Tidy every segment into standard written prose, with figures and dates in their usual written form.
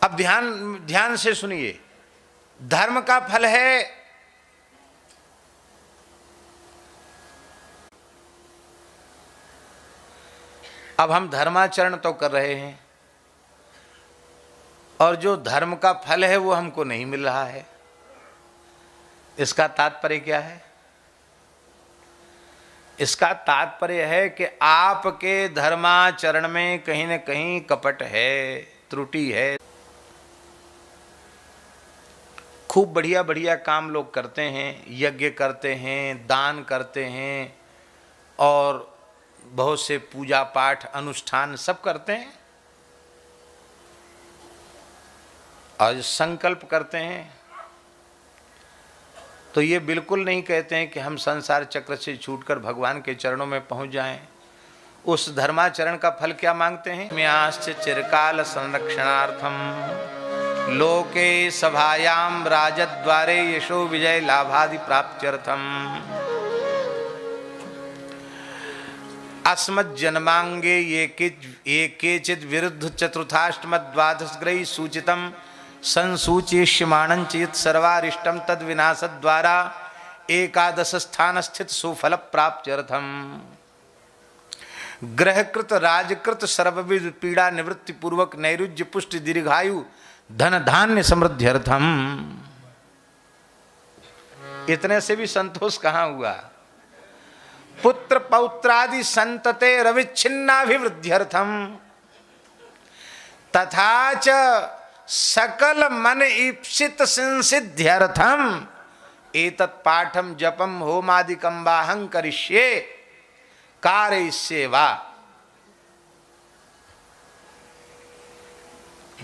अब ध्यान ध्यान से सुनिए, धर्म का फल है अब हम धर्माचरण तो कर रहे हैं और जो धर्म का फल है वो हमको नहीं मिल रहा है। इसका तात्पर्य क्या है? इसका तात्पर्य है कि आपके धर्माचरण में कहीं न कहीं कपट है, त्रुटि है। खूब बढ़िया बढ़िया काम लोग करते हैं, यज्ञ करते हैं, दान करते हैं और बहुत से पूजा पाठ अनुष्ठान सब करते हैं और संकल्प करते हैं, तो ये बिल्कुल नहीं कहते हैं कि हम संसार चक्र से छूटकर भगवान के चरणों में पहुंच जाएं। उस धर्माचरण का फल क्या मांगते हैं? म्याश्च चिरकाल संरक्षणार्थम लोके सभायाम राजद्वारे यशो विजय लाभादि प्राप्त्यर्थम अस्मत् जन्मांगे ये केचित् विरुद्ध चतुर्थाष्टमद्वादशग्रही सूचितम संसूचिष्यमाणं चेत् सर्वारिष्टं तद विनाशद्वारा एकादश स्थान स्थित सुफल प्राप्त्यर्थम ग्रहकृत राजकृत सर्वविध पीड़ा निवृत्ति पूर्वक नैरुज्य पुष्टि दीर्घायु धन धान्य समृद्ध्यर्थम। इतने से भी संतोष कहाँ हुआ? पुत्र पौत्रादि संतते रविच्छिन्नाभिवृद्ध्यर्थम तथा च सकल मन ईप्सित संसिद्ध्यर्थम एतत् पाठम जपम होमादिकं वाहं करिष्ये कारयिष्ये वा।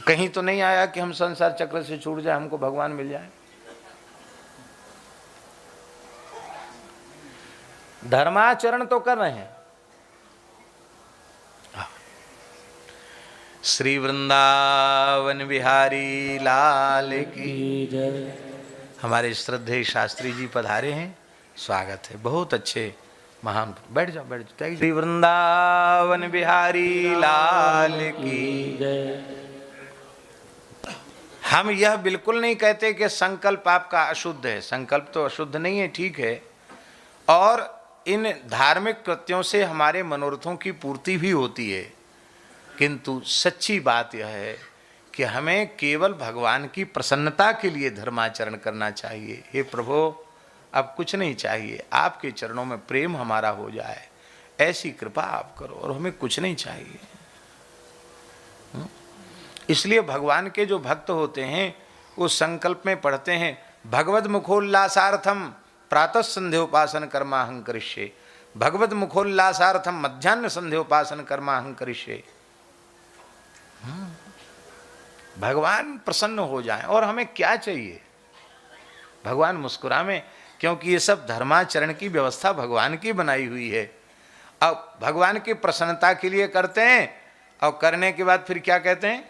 कहीं तो नहीं आया कि हम संसार चक्र से छूट जाए, हमको भगवान मिल जाए। धर्माचरण तो कर रहे हैं। श्री वृंदावन बिहारी लाल की जय। हमारे श्रद्धेय शास्त्री जी पधारे हैं, स्वागत है। बहुत अच्छे महान, बैठ जाओ बैठ जाओ। श्री वृंदावन बिहारी लाल की जय। हम यह बिल्कुल नहीं कहते कि संकल्प आपका अशुद्ध है, संकल्प तो अशुद्ध नहीं है, ठीक है। और इन धार्मिक कृत्यों से हमारे मनोरथों की पूर्ति भी होती है, किंतु सच्ची बात यह है कि हमें केवल भगवान की प्रसन्नता के लिए धर्माचरण करना चाहिए। हे प्रभु, अब कुछ नहीं चाहिए, आपके चरणों में प्रेम हमारा हो जाए, ऐसी कृपा आप करो, और हमें कुछ नहीं चाहिए। इसलिए भगवान के जो भक्त होते हैं वो संकल्प में पढ़ते हैं, भगवद मुखोल्लासार्थम प्रातः संध्योपासन कर्माहं करिष्ये, भगवद मुखोल्लासार्थम मध्याह्न संध्योपासन कर्माहं करिष्ये। भगवान प्रसन्न हो जाएं। और हमें क्या चाहिए? भगवान मुस्कुरावें, क्योंकि ये सब धर्माचरण की व्यवस्था भगवान की बनाई हुई है। अब भगवान की प्रसन्नता के लिए करते हैं और करने के बाद फिर क्या कहते हैं?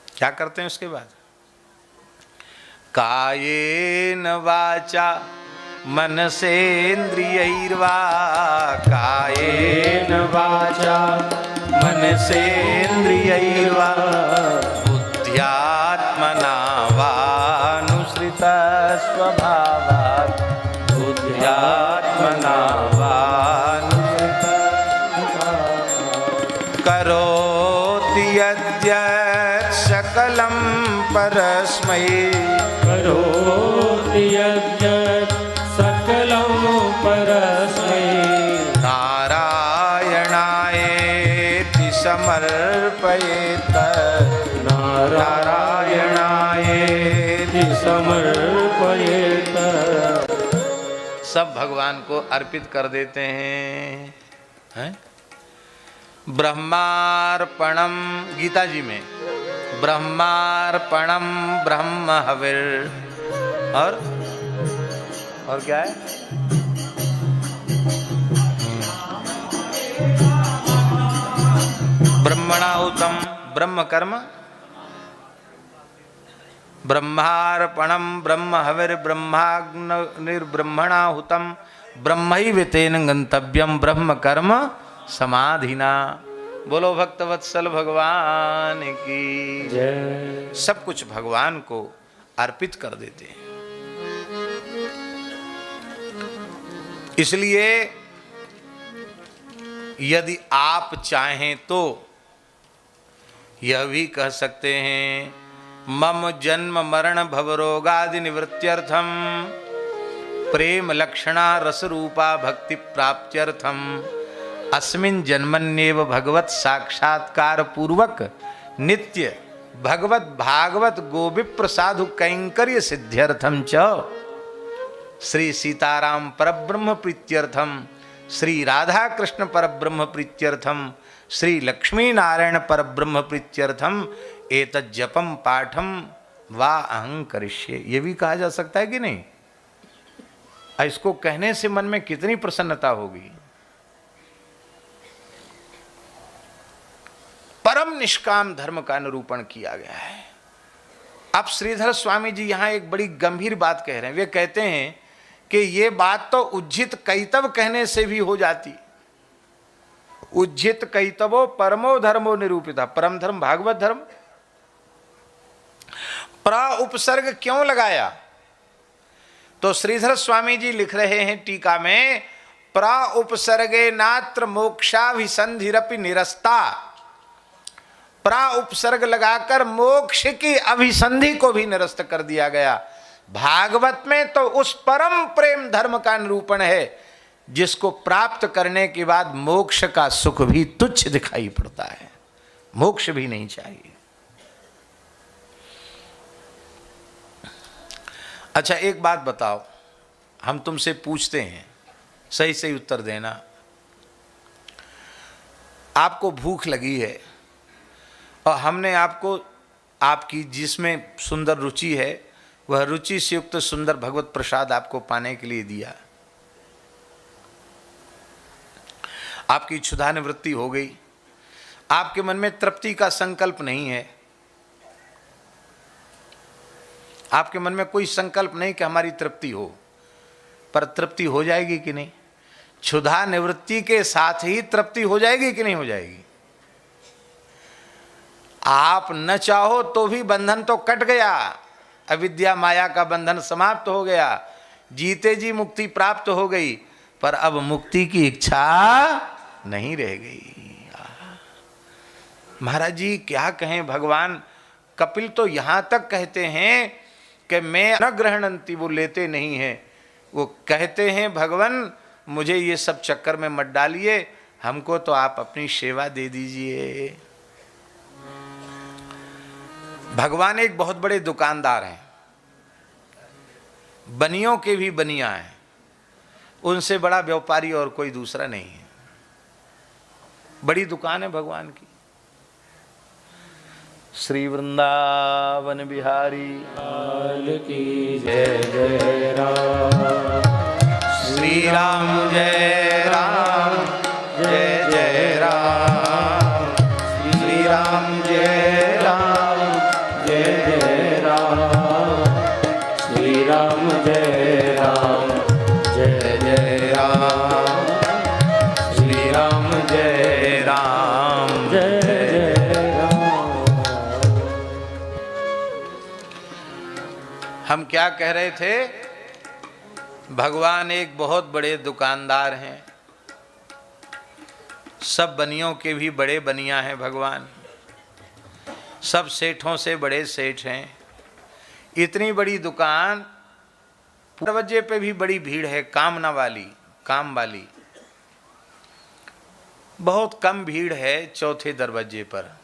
क्या करते हैं उसके बाद? कायेन वाचा मनसेन्द्रियैर्वा, कायेन वाचा मनसेन्द्रियैर्वा बुद्ध्यात्मना वानुसृता स्वभावात्, बुद्ध्यात्मना वानुसृता करोति यद्यत् सकलं परस्मै, करोति यद्यत् सकलं परस्मै नारायणायेति समर्पयेत्, नारायणायेति समर्पयेत्। सब भगवान को अर्पित कर देते हैं। ब्रह्मार्पणम, गीता जी में ब्रह्मार्पणम ब्रह्म हविर, और क्या है? ब्रह्मणाहुतम ब्रह्म कर्म, ब्रह्मार्पणम ब्रह्म हविर ब्रह्माग्निर्ब्रह्मणाहुतम ब्रह्मैव तेन गंतव्यम ब्रह्म कर्म समाधिना। बोलो भक्तवत्सल भगवान की जय। सब कुछ भगवान को अर्पित कर देते हैं। इसलिए यदि आप चाहें तो यह भी कह सकते हैं, मम जन्म मरण भवरोगादि निवृत्त्यर्थम प्रेम लक्षणा रस रूपा भक्ति प्राप्त्यर्थम अस्मिन् जन्मन्येव भगवत साक्षात्कार पूर्वक नित्य भगवत भागवत गोविप्र साधु कैंकर्य सिद्ध्यर्थम च श्री सीताराम परब्रह्म प्रीत्यर्थम श्री राधा कृष्ण परब्रह्म प्रीत्यर्थम श्री लक्ष्मी नारायण परब्रह्म प्रीत्यर्थम एतत् जपम पाठम वा अहं करिष्ये। ये भी कहा जा सकता है कि नहीं? इसको कहने से मन में कितनी प्रसन्नता होगी। परम निष्काम धर्म का निरूपण किया गया है। अब श्रीधर स्वामी जी यहां एक बड़ी गंभीर बात कह रहे हैं। वे कहते हैं कि ये बात तो उज्जित कैतव कहने से भी हो जाती। उज्जित कैतवो परमो धर्मो निरूपिता। परम धर्म भागवत धर्म। प्रा उपसर्ग क्यों लगाया? तो श्रीधर स्वामी जी लिख रहे हैं टीका में, प्रा उपसर्गे नात्र मोक्षाभिसंधिरपि निरस्ता। प्रा उपसर्ग लगाकर मोक्ष की अभिसंधि को भी निरस्त कर दिया गया। भागवत में तो उस परम प्रेम धर्म का निरूपण है जिसको प्राप्त करने के बाद मोक्ष का सुख भी तुच्छ दिखाई पड़ता है, मोक्ष भी नहीं चाहिए। अच्छा एक बात बताओ, हम तुमसे पूछते हैं, सही सही उत्तर देना। आपको भूख लगी है और हमने आपको आपकी जिसमें सुंदर रुचि है वह रुचि से युक्त सुंदर भगवत प्रसाद आपको पाने के लिए दिया। आपकी क्षुधा निवृत्ति हो गई। आपके मन में तृप्ति का संकल्प नहीं है। आपके मन में कोई संकल्प नहीं कि हमारी तृप्ति हो, पर तृप्ति हो जाएगी कि नहीं? क्षुधा निवृत्ति के साथ ही तृप्ति हो जाएगी कि नहीं हो जाएगी? आप न चाहो तो भी बंधन तो कट गया, अविद्या माया का बंधन समाप्त हो गया, जीते जी मुक्ति प्राप्त हो गई, पर अब मुक्ति की इच्छा नहीं रह गई। महाराज जी क्या कहें, भगवान कपिल तो यहां तक कहते हैं कि मैं न ग्रहणंती, वो लेते नहीं हैं। वो कहते हैं भगवान मुझे ये सब चक्कर में मत डालिए, हमको तो आप अपनी सेवा दे दीजिए। भगवान एक बहुत बड़े दुकानदार हैं, बनियों के भी बनिया हैं, उनसे बड़ा व्यापारी और कोई दूसरा नहीं है। बड़ी दुकान है भगवान की। श्री वृंदावन बिहारी लाल की जय जय राम। श्री राम जय राम जय जय राम। श्री राम जय राम जय जय राम। श्री राम जय राम जय जय राम। श्री राम जय राम जय जय राम। हम क्या कह रहे थे? भगवान एक बहुत बड़े दुकानदार हैं, सब बनियों के भी बड़े बनिया हैं भगवान, सब सेठों से बड़े सेठ हैं। इतनी बड़ी दुकान, दरवाजे पे भी बड़ी भीड़ है, कामना वाली, काम वाली। बहुत कम भीड़ है चौथे दरवाजे पर।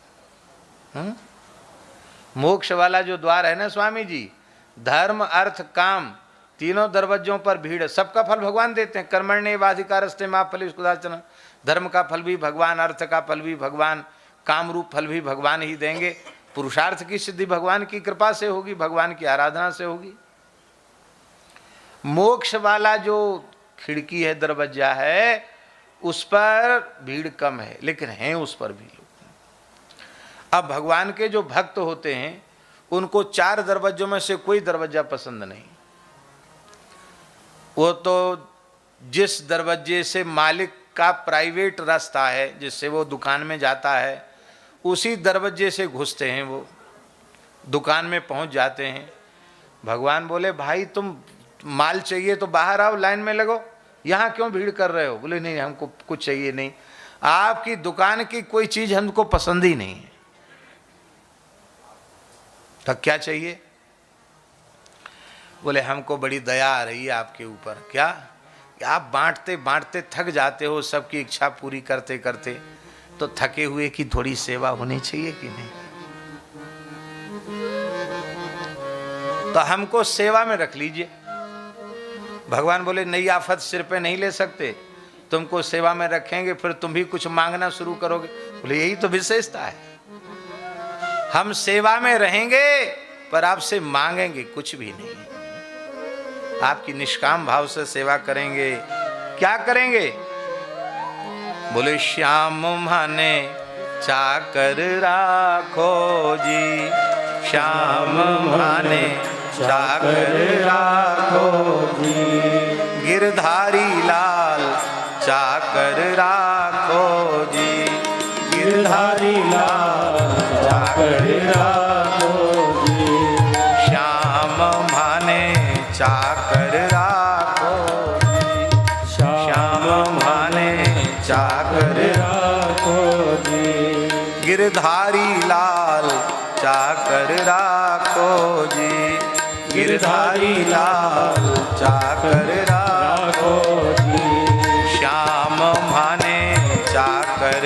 मोक्ष वाला जो द्वार है ना स्वामी जी, धर्म अर्थ काम तीनों दरवाजों पर भीड़ है। सबका फल भगवान देते हैं। कर्मण्येवाधिकारस्ते मा फलेषु कदाचन। धर्म का फल भी भगवान, अर्थ का फल भी भगवान, काम रूप फल भी भगवान ही देंगे। पुरुषार्थ की सिद्धि भगवान की कृपा से होगी, भगवान की आराधना से होगी। मोक्ष वाला जो खिड़की है, दरवाजा है, उस पर भीड़ कम है, लेकिन हैं उस पर भी लोग। अब भगवान के जो भक्त होते हैं उनको चार दरवाजों में से कोई दरवाजा पसंद नहीं। वो तो जिस दरवाजे से मालिक का प्राइवेट रास्ता है जिससे वो दुकान में जाता है, उसी दरवाजे से घुसते हैं, वो दुकान में पहुंच जाते हैं। भगवान बोले भाई तुम माल चाहिए तो बाहर आओ, लाइन में लगो, यहाँ क्यों भीड़ कर रहे हो? बोले नहीं हमको कुछ चाहिए नहीं, आपकी दुकान की कोई चीज हमको पसंद ही नहीं है। तो क्या चाहिए? बोले हमको बड़ी दया आ रही है आपके ऊपर। क्या? आप बांटते बांटते थक जाते हो, सबकी इच्छा पूरी करते करते, तो थके हुए की थोड़ी सेवा होनी चाहिए कि नहीं? तो हमको सेवा में रख लीजिए। भगवान बोले नई आफत सिर पे नहीं ले सकते, तुमको सेवा में रखेंगे फिर तुम भी कुछ मांगना शुरू करोगे। बोले यही तो विशेषता है, हम सेवा में रहेंगे पर आपसे मांगेंगे कुछ भी नहीं, आपकी निष्काम भाव से सेवा करेंगे। क्या करेंगे? बोले श्याम माने चाकर राखो जी, श्याम माने चाकर राखो जी, गिरधारी लाल चाकर राखो जी, गिरधारी लाल चाकर राखो जी, श्याम माने चाकर राखो जी, श्याम माने चाकर राखो जी, गिरधारी लाल चाकर राखो जी, गिरधारी लाल चाकर राखो जी, श्याम माने चाकर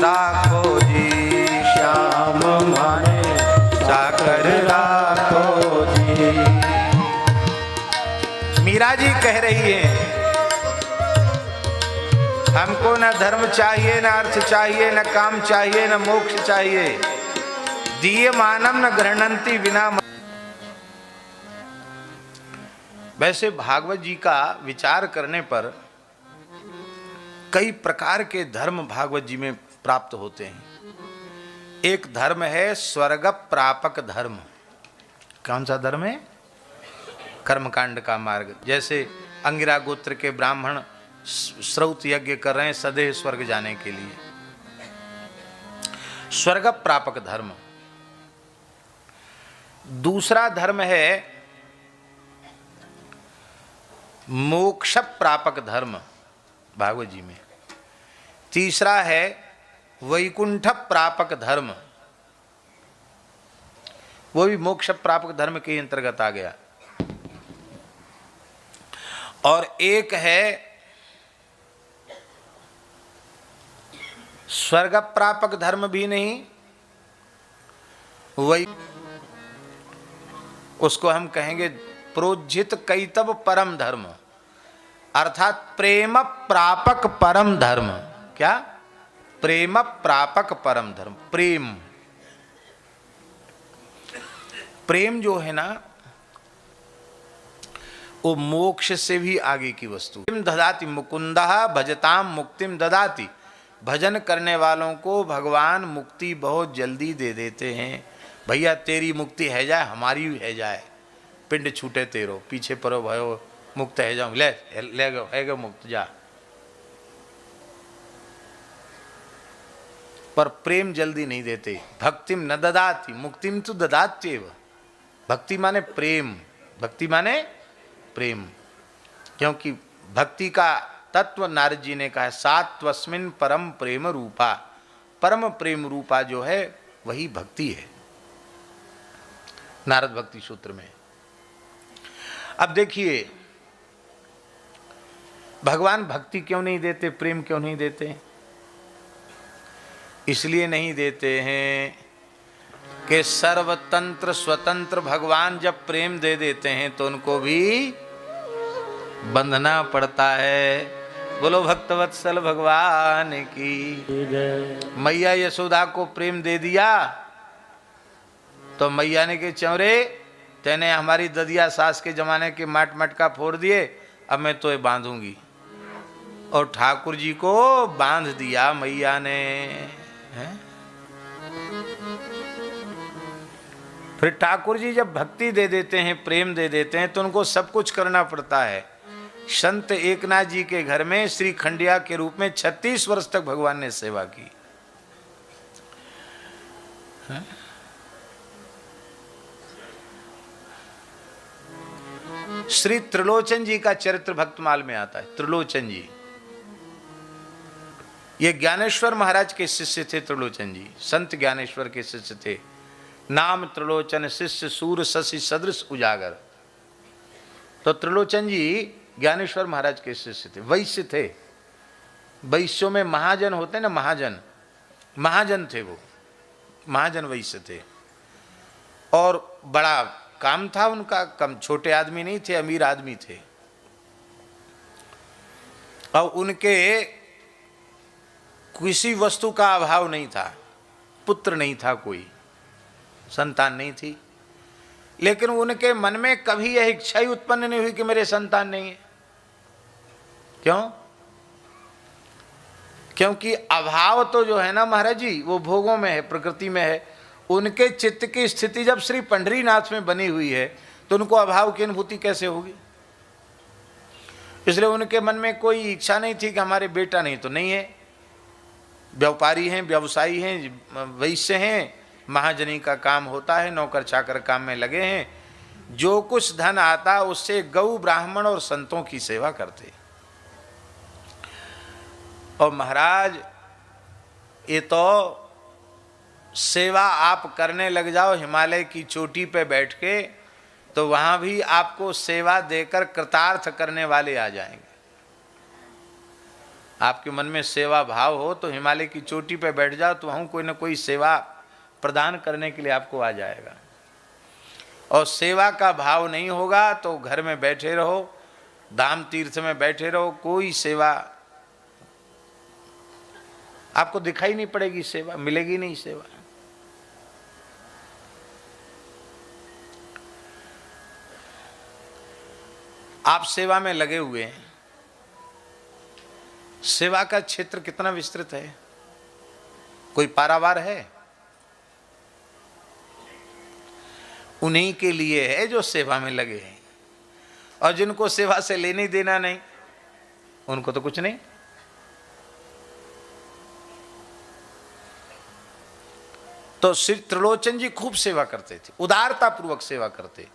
राखो जी, श्याम माने चाकर राखो जी। मीरा जी कह रही है हमको न धर्म चाहिए, न अर्थ चाहिए, न काम चाहिए, न मोक्ष चाहिए, दिए मानम न गृहणंती विना। वैसे भागवत जी का विचार करने पर कई प्रकार के धर्म भागवत जी में प्राप्त होते हैं। एक धर्म है स्वर्ग प्रापक धर्म। कौन सा धर्म है? कर्मकांड का मार्ग। जैसे अंगिरा गोत्र के ब्राह्मण श्रौत यज्ञ कर रहे हैं सदैव स्वर्ग जाने के लिए, स्वर्ग प्रापक धर्म। दूसरा धर्म है मोक्ष प्रापक धर्म भागवत जी में। तीसरा है वैकुंठ प्रापक धर्म, वो भी मोक्ष प्रापक धर्म के अंतर्गत आ गया। और एक है स्वर्ग प्रापक धर्म भी नहीं, वही उसको हम कहेंगे प्रोज्झित कैतव परम धर्म, अर्थात प्रेम प्रापक परम धर्म। क्या? प्रेम प्रापक परम धर्म। प्रेम, प्रेम जो है ना वो मोक्ष से भी आगे की वस्तु। ददाति मुकुंदः भजताम मुक्तिम ददाति, भजन करने वालों को भगवान मुक्ति बहुत जल्दी दे देते हैं। भैया तेरी मुक्ति है जाए, हमारी भी है जाए, पिंड छूटे तेरो, पीछे परो भयो मुक्त है जाऊं, ले ले गो है गो मुक्त जा। पर प्रेम जल्दी नहीं देते। भक्तिम न ददाति मुक्तिम तो ददात्येव। भक्ति माने प्रेम, भक्ति माने प्रेम, क्योंकि भक्ति का तत्व नारद जी ने कहा सात्वस्मिन परम प्रेम रूपा। परम प्रेम रूपा जो है वही भक्ति है, नारद भक्ति सूत्र में। अब देखिए भगवान भक्ति क्यों नहीं देते, प्रेम क्यों नहीं देते? इसलिए नहीं देते हैं कि सर्वतंत्र स्वतंत्र भगवान जब प्रेम दे देते हैं तो उनको भी बंधना पड़ता है। बोलो भक्तवत्सल भगवान की। मैया यशोदा को प्रेम दे दिया तो मैया ने के चौरे तेने हमारी ददिया सास के जमाने के माट मटका फोड़ दिए, अब मैं तो ये बांधूंगी। और ठाकुर जी को बांध दिया मैया ने। फिर ठाकुर जी जब भक्ति दे देते हैं, प्रेम दे देते हैं तो उनको सब कुछ करना पड़ता है। संत एकनाथ जी के घर में श्री खंडिया के रूप में 36 वर्ष तक भगवान ने सेवा की। श्री त्रिलोचन जी का चरित्र भक्तमाल में आता है। त्रिलोचन जी ये ज्ञानेश्वर महाराज के शिष्य थे। त्रिलोचन जी संत ज्ञानेश्वर के शिष्य थे। नाम त्रिलोचन शिष्य सूर शशि सदृश उजागर। तो त्रिलोचन जी ज्ञानेश्वर महाराज के शिष्य थे, वैश्य थे। वैश्यों में महाजन होते ना, महाजन थे वो, महाजन वैश्य थे। और बड़ा काम था उनका, कम छोटे आदमी नहीं थे, अमीर आदमी थे। और उनके किसी वस्तु का अभाव नहीं था, पुत्र नहीं था, कोई संतान नहीं थी। लेकिन उनके मन में कभी यह इच्छा ही उत्पन्न नहीं हुई कि मेरे संतान नहीं है। क्यों? क्योंकि अभाव तो जो है ना महाराज जी, वो भोगों में है, प्रकृति में है। उनके चित्त की स्थिति जब श्री पंढरीनाथ में बनी हुई है तो उनको अभाव की अनुभूति कैसे होगी? इसलिए उनके मन में कोई इच्छा नहीं थी कि हमारे बेटा नहीं तो नहीं है। व्यापारी हैं, व्यवसायी हैं, वैश्य हैं, महाजनी का काम होता है, नौकर चाकर काम में लगे हैं। जो कुछ धन आता उससे गौ ब्राह्मण और संतों की सेवा करते। और महाराज ये तो सेवा आप करने लग जाओ हिमालय की चोटी पे बैठ के, तो वहां भी आपको सेवा देकर कृतार्थ करने वाले आ जाएंगे। आपके मन में सेवा भाव हो तो हिमालय की चोटी पे बैठ जाओ तो वहाँ कोई ना कोई सेवा प्रदान करने के लिए आपको आ जाएगा। और सेवा का भाव नहीं होगा तो घर में बैठे रहो, धाम तीर्थ में बैठे रहो, कोई सेवा आपको दिखाई नहीं पड़ेगी, सेवा मिलेगी नहीं। सेवा आप सेवा में लगे हुए हैं। सेवा का क्षेत्र कितना विस्तृत है, कोई पारावार है? उन्हीं के लिए है जो सेवा में लगे हैं। और जिनको सेवा से लेने देना नहीं, उनको तो कुछ नहीं। तो श्री त्रिलोचन जी खूब सेवा करते थे, उदारता पूर्वक सेवा करते।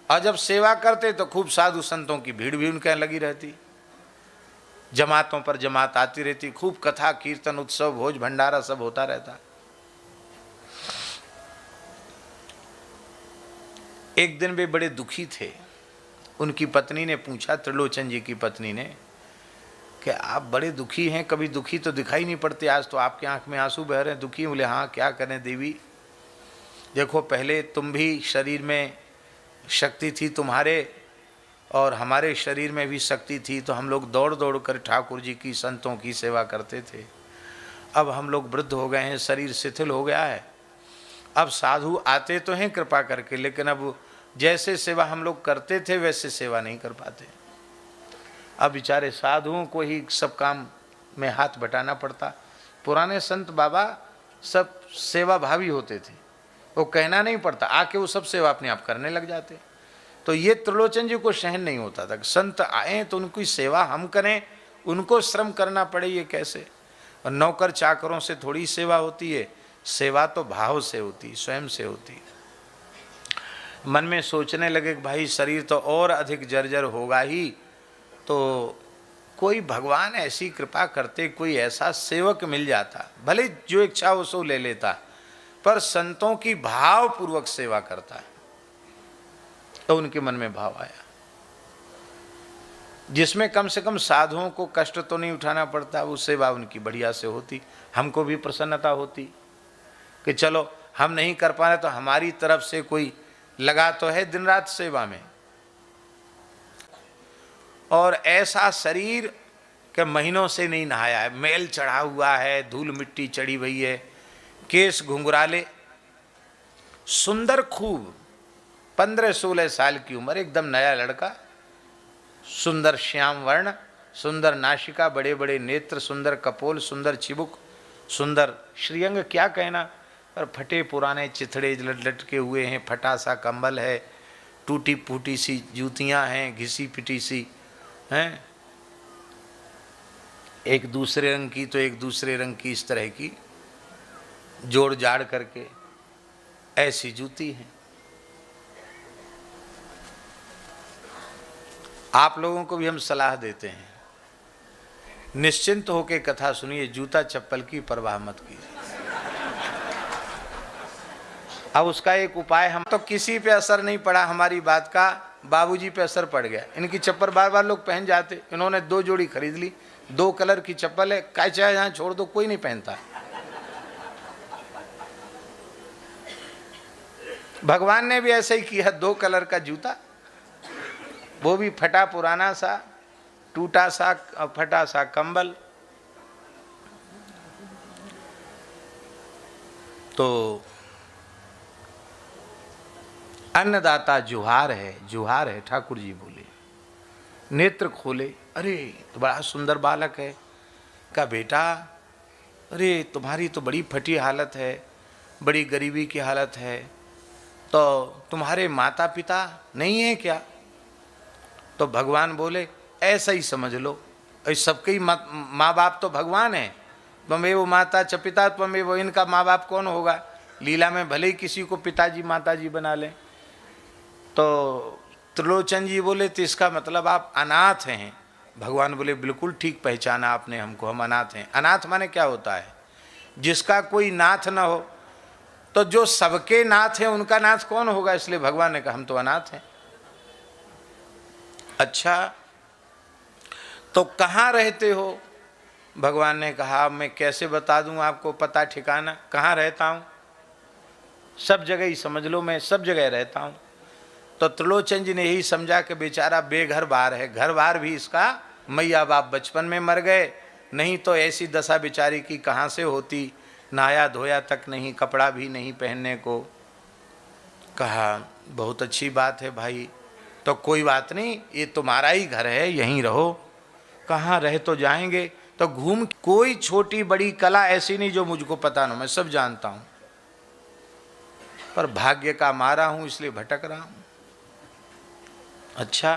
और जब सेवा करते तो खूब साधु संतों की भीड़ भी उनके यहाँ लगी रहती। जमातों पर जमात आती रहती, खूब कथा कीर्तन उत्सव भोज भंडारा सब होता रहता। एक दिन वे बड़े दुखी थे। उनकी पत्नी ने पूछा, त्रिलोचन जी की पत्नी ने, कि आप बड़े दुखी हैं, कभी दुखी तो दिखाई नहीं पड़ते, आज तो आपके आंख में आंसू बह रहे हैं, दुखी? बोले हाँ क्या करें देवी, देखो पहले तुम भी शरीर में शक्ति थी तुम्हारे और हमारे शरीर में भी शक्ति थी, तो हम लोग दौड़ दौड़ कर ठाकुर जी की संतों की सेवा करते थे। अब हम लोग वृद्ध हो गए हैं, शरीर शिथिल हो गया है। अब साधु आते तो हैं कृपा करके, लेकिन अब जैसे सेवा हम लोग करते थे वैसे सेवा नहीं कर पाते। अब बेचारे साधुओं को ही सब काम में हाथ बटाना पड़ता। पुराने संत बाबा सब सेवा भावी होते थे, वो कहना नहीं पड़ता, आके वो सब सेवा अपने आप करने लग जाते। तो ये त्रिलोचन जी को सहन नहीं होता था, संत आए तो उनकी सेवा हम करें, उनको श्रम करना पड़े, ये कैसे? और नौकर चाकरों से थोड़ी सेवा होती है, सेवा तो भाव से होती, स्वयं से होती। मन में सोचने लगे कि भाई शरीर तो और अधिक जर्जर होगा ही, तो कोई भगवान ऐसी कृपा करते, कोई ऐसा सेवक मिल जाता, भले जो इच्छा हो सो ले लेता, पर संतों की भाव पूर्वक सेवा करता है। तो उनके मन में भाव आया, जिसमें कम से कम साधुओं को कष्ट तो नहीं उठाना पड़ता, वो सेवा उनकी बढ़िया से होती, हमको भी प्रसन्नता होती कि चलो हम नहीं कर पा रहे तो हमारी तरफ से कोई लगा तो है दिन रात सेवा में। और ऐसा शरीर के महीनों से नहीं नहाया है, मैल चढ़ा हुआ है, धूल मिट्टी चढ़ी हुई है, केस घुंघराले, सुंदर खूब 15-16 साल की उम्र, एकदम नया लड़का, सुंदर श्याम वर्ण, सुंदर नासिका, बड़े बड़े नेत्र, सुंदर कपोल, सुंदर चिबुक, सुंदर श्रीअंग, क्या कहना। पर फटे पुराने चिथड़े लटके हुए हैं, फटा सा कंबल है, टूटी फूटी सी जूतियां हैं, घिसी पिटी सी हैं, एक दूसरे रंग की तो एक दूसरे रंग की, इस तरह की जोड़ जाड़ करके ऐसी जूती है। आप लोगों को भी हम सलाह देते हैं, निश्चिंत होकर कथा सुनिए, जूता चप्पल की परवाह मत कीजिए। अब उसका एक उपाय, हम तो किसी पे असर नहीं पड़ा हमारी बात का, बाबूजी पे असर पड़ गया। इनकी चप्पल बार बार लोग पहन जाते, इन्होंने 2 जोड़ी खरीद ली, 2 कलर की चप्पल है, काय चाहे यहाँ छोड़ दो, कोई नहीं पहनता। भगवान ने भी ऐसे ही किया, 2 कलर का जूता, वो भी फटा पुराना सा, टूटा सा फटा सा कंबल। तो अन्नदाता जुहार है, जुहार है, ठाकुर जी बोले। नेत्र खोले, अरे तो बड़ा सुंदर बालक है। का बेटा, अरे तुम्हारी तो बड़ी फटी हालत है, बड़ी गरीबी की हालत है, तो तुम्हारे माता पिता नहीं है क्या? तो भगवान बोले ऐसा ही समझ लो, सबके ही माँ बाप तो भगवान है। त्वमेव माता च पिता त्वमेव, इनका माँ बाप कौन होगा? लीला में भले ही किसी को पिताजी माताजी बना लें। तो त्रिलोचन जी बोले तो इसका मतलब आप अनाथ हैं। भगवान बोले बिल्कुल ठीक पहचाना आपने हमको, हम अनाथ हैं। अनाथ माने क्या होता है? जिसका कोई नाथ न हो। तो जो सबके नाथ हैं उनका नाथ कौन होगा? इसलिए भगवान ने कहा हम तो अनाथ हैं। अच्छा, तो कहाँ रहते हो? भगवान ने कहा मैं कैसे बता दूं आपको पता ठिकाना, कहाँ रहता हूँ? सब जगह ही समझ लो, मैं सब जगह रहता हूँ। तो त्रिलोचन जी ने यही समझा कि बेचारा बेघर बार है, घर बार भी इसका मैया बाप बचपन में मर गए, नहीं तो ऐसी दशा बेचारी की कहाँ से होती, नहाया धोया तक नहीं, कपड़ा भी नहीं पहनने को। कहा बहुत अच्छी बात है भाई, तो कोई बात नहीं, ये तुम्हारा ही घर है, यहीं रहो। कहाँ रह तो जाएंगे, तो घूम, कोई छोटी बड़ी कला ऐसी नहीं जो मुझको पता ना, मैं सब जानता हूँ, पर भाग्य का मारा हूँ इसलिए भटक रहा हूँ। अच्छा,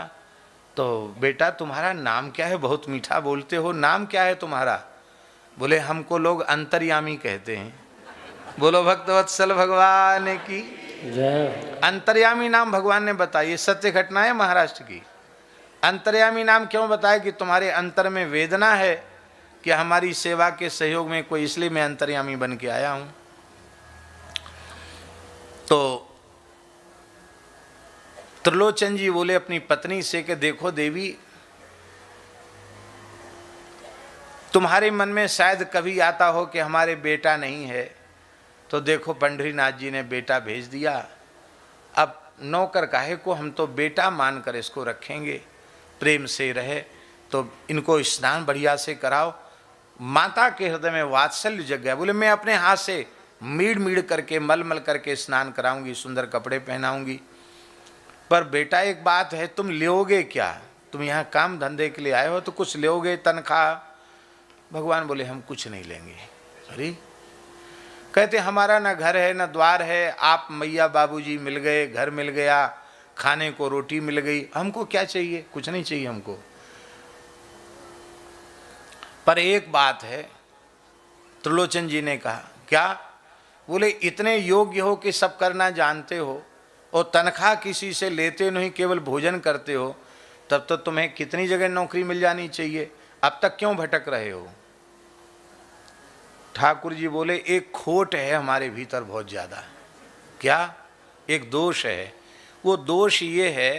तो बेटा तुम्हारा नाम क्या है? बहुत मीठा बोलते हो, नाम क्या है तुम्हारा? बोले हमको लोग अंतर्यामी कहते हैं। बोलो भक्तवत्सल भगवान की जय। अंतर्यामी नाम भगवान ने बताई, सत्य घटना है महाराष्ट्र की। अंतर्यामी नाम क्यों बताया? कि तुम्हारे अंतर में वेदना है कि हमारी सेवा के सहयोग में कोई, इसलिए मैं अंतर्यामी बन के आया हूं। तो त्रिलोचन जी बोले अपनी पत्नी से कि देखो देवी, तुम्हारे मन में शायद कभी आता हो कि हमारे बेटा नहीं है, तो देखो पंडरीनाथ जी ने बेटा भेज दिया। अब नौकर काहे को, हम तो बेटा मानकर इसको रखेंगे, प्रेम से रहे। तो इनको स्नान बढ़िया से कराओ। माता के हृदय में वात्सल्य जग गया। बोले मैं अपने हाथ से मीड़ मीड़ करके मल मल करके स्नान कराऊंगी, सुंदर कपड़े पहनाऊंगी। पर बेटा एक बात है, तुम लोगे क्या? तुम यहाँ काम धंधे के लिए आए हो तो कुछ लोगे तनख्वाह? भगवान बोले हम कुछ नहीं लेंगे। अरे कहते हमारा ना घर है ना द्वार है, आप मैया बाबूजी मिल गए, घर मिल गया, खाने को रोटी मिल गई, हमको क्या चाहिए? कुछ नहीं चाहिए हमको। पर एक बात है, त्रिलोचन जी ने कहा क्या? बोले इतने योग्य हो कि सब करना जानते हो और तनख्वाह किसी से लेते नहीं, केवल भोजन करते हो, तब तो तुम्हें कितनी जगह नौकरी मिल जानी चाहिए, अब तक क्यों भटक रहे हो? ठाकुर जी बोले एक खोट है हमारे भीतर बहुत ज़्यादा। क्या? एक दोष है। वो दोष ये है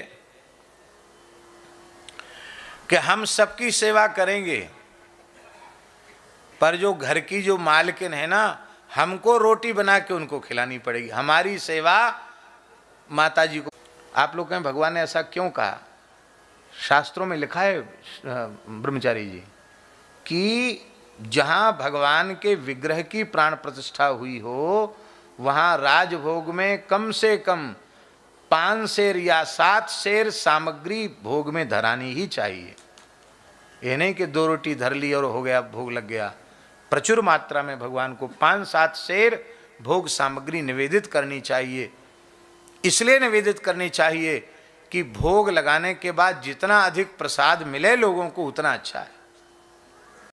कि हम सबकी सेवा करेंगे, पर जो घर की जो मालकिन है ना, हमको रोटी बना के उनको खिलानी पड़ेगी। हमारी सेवा माता जी को। आप लोग कहें भगवान ने ऐसा क्यों कहा? शास्त्रों में लिखा है ब्रह्मचारी जी कि जहाँ भगवान के विग्रह की प्राण प्रतिष्ठा हुई हो, वहाँ राजभोग में कम से कम 5 सेर या 7 सेर सामग्री भोग में धरानी ही चाहिए। ये नहीं कि 2 रोटी धर ली और हो गया, भोग लग गया। प्रचुर मात्रा में भगवान को 5-7 सेर भोग सामग्री निवेदित करनी चाहिए। इसलिए निवेदित करनी चाहिए कि भोग लगाने के बाद जितना अधिक प्रसाद मिले लोगों को उतना अच्छा है।